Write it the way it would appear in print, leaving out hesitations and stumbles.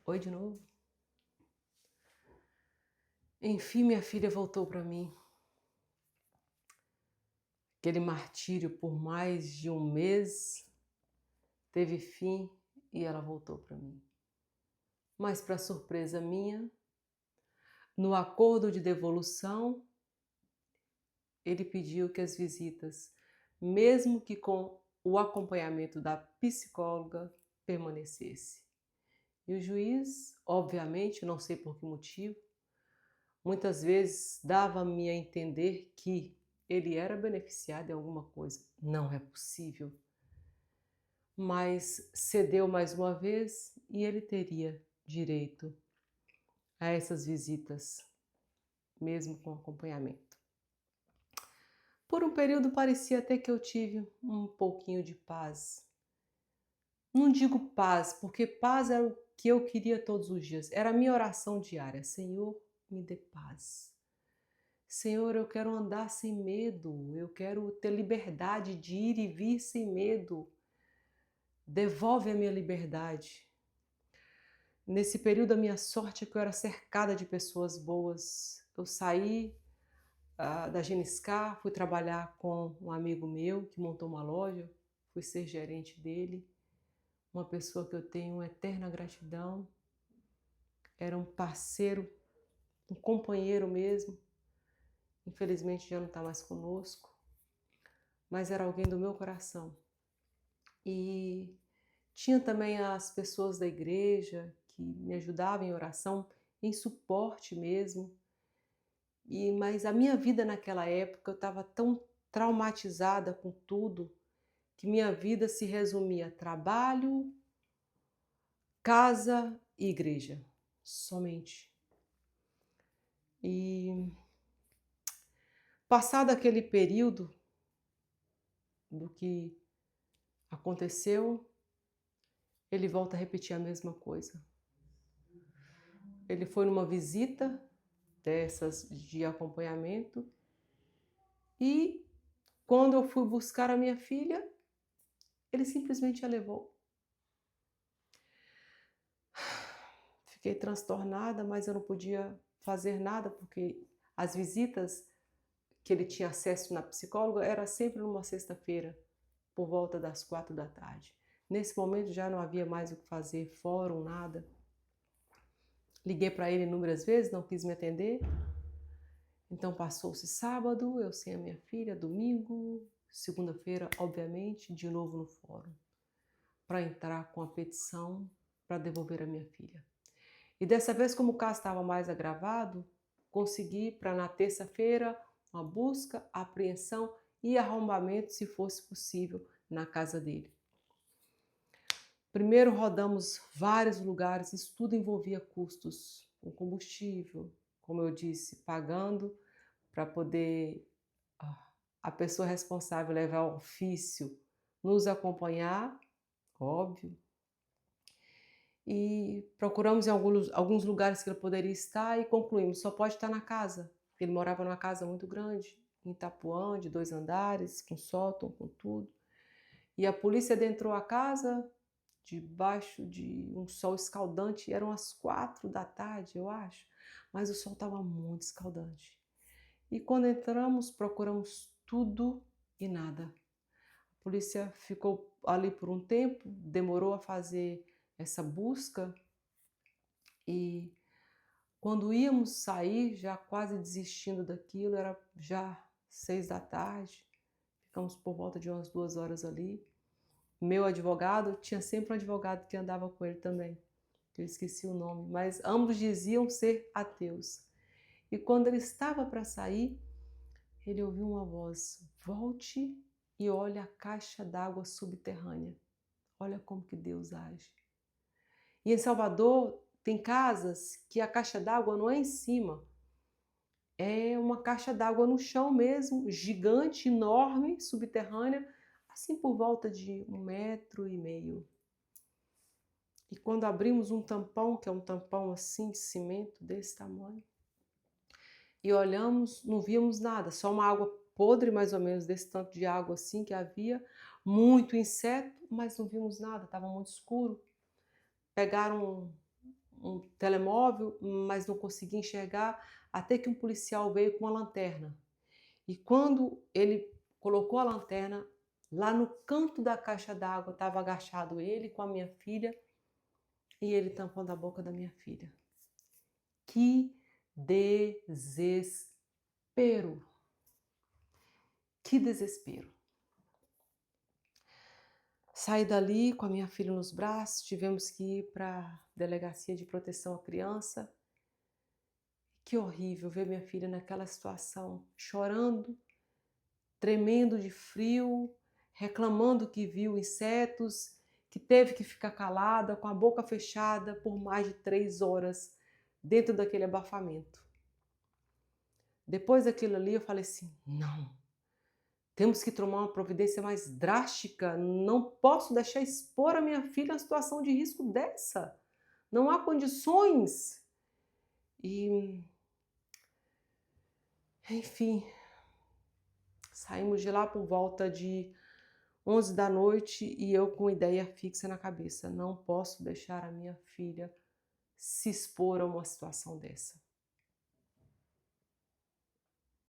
Oi de novo. Enfim, minha filha voltou para mim. Aquele martírio por mais de um mês teve fim e ela voltou para mim. Mas, para surpresa minha, no acordo de devolução, ele pediu que as visitas, mesmo que com o acompanhamento da psicóloga, permanecesse. E o juiz, obviamente, não sei por que motivo, muitas vezes dava-me a entender que ele era beneficiado em alguma coisa. Não é possível. Mas cedeu mais uma vez e ele teria direito a essas visitas, mesmo com acompanhamento. Por um período parecia até que eu tive um pouquinho de paz. Não digo paz, porque paz era o que eu queria todos os dias. Era a minha oração diária. Senhor, me dê paz. Senhor, eu quero andar sem medo. Eu quero ter liberdade de ir e vir sem medo. Devolve a minha liberdade. Nesse período, a minha sorte é que eu era cercada de pessoas boas. Eu saí da Geniscar, fui trabalhar com um amigo meu que montou uma loja, fui ser gerente dele. Uma pessoa que eu tenho uma eterna gratidão. Era um parceiro, um companheiro mesmo. Infelizmente já não está mais conosco, mas era alguém do meu coração. E tinha também as pessoas da igreja que me ajudavam em oração, em suporte mesmo. Mas a minha vida naquela época, eu estava tão traumatizada com tudo, que minha vida se resumia a trabalho, casa e igreja, somente. E passado aquele período do que aconteceu, ele volta a repetir a mesma coisa. Ele foi numa visita dessas de acompanhamento e quando eu fui buscar a minha filha, ele simplesmente a levou. Fiquei transtornada, mas eu não podia fazer nada porque as visitas que ele tinha acesso na psicóloga era sempre numa sexta-feira, por volta das 4 da tarde. Nesse momento já não havia mais o que fazer, fórum, nada. Liguei para ele inúmeras vezes, não quis me atender. Então passou-se sábado, eu sem a minha filha, domingo, segunda-feira, obviamente, de novo no fórum, para entrar com a petição para devolver a minha filha. E dessa vez, como o caso estava mais agravado, consegui para na terça-feira uma busca, apreensão e arrombamento, se fosse possível, na casa dele. Primeiro rodamos vários lugares, isso tudo envolvia custos com combustível, como eu disse, pagando para poder a pessoa responsável levar o ofício nos acompanhar, óbvio. E procuramos em alguns lugares que ele poderia estar e concluímos, só pode estar na casa. Ele morava numa casa muito grande, em Itapuã, de 2 andares, com sótão, com tudo. E a polícia adentrou a casa debaixo de um sol escaldante, eram as 4 da tarde, eu acho, mas o sol estava muito escaldante. E quando entramos, procuramos tudo e nada. A polícia ficou ali por um tempo, demorou a fazer essa busca e quando íamos sair, já quase desistindo daquilo, era já 6 da tarde, ficamos por volta de umas 2 horas ali. Meu advogado, tinha sempre um advogado que andava com ele também, eu esqueci o nome, mas ambos diziam ser ateus. E quando ele estava para sair, ele ouviu uma voz: volte e olhe a caixa d'água subterrânea. Olha como que Deus age. E em Salvador tem casas que a caixa d'água não é em cima, é uma caixa d'água no chão mesmo, gigante, enorme, subterrânea, assim por volta de 1,5 m. E quando abrimos um tampão, que é um tampão assim de cimento desse tamanho, e olhamos, não víamos nada, só uma água podre mais ou menos, desse tanto de água assim que havia, muito inseto, mas não vimos nada, estava muito escuro. Pegaram um telemóvel, mas não conseguia enxergar, até que um policial veio com uma lanterna. E quando ele colocou a lanterna, lá no canto da caixa d'água estava agachado ele com a minha filha e ele tampando a boca da minha filha. Que desespero! Que desespero! Saí dali com a minha filha nos braços, tivemos que ir para a Delegacia de Proteção à Criança. Que horrível ver minha filha naquela situação, chorando, tremendo de frio, reclamando que viu insetos, que teve que ficar calada, com a boca fechada por mais de 3 horas dentro daquele abafamento. Depois daquilo ali eu falei assim, não, temos que tomar uma providência mais drástica, não posso deixar expor a minha filha a uma situação de risco dessa, não há condições. E, enfim, saímos de lá por volta de 11 da noite e eu com ideia fixa na cabeça, não posso deixar a minha filha se expor a uma situação dessa.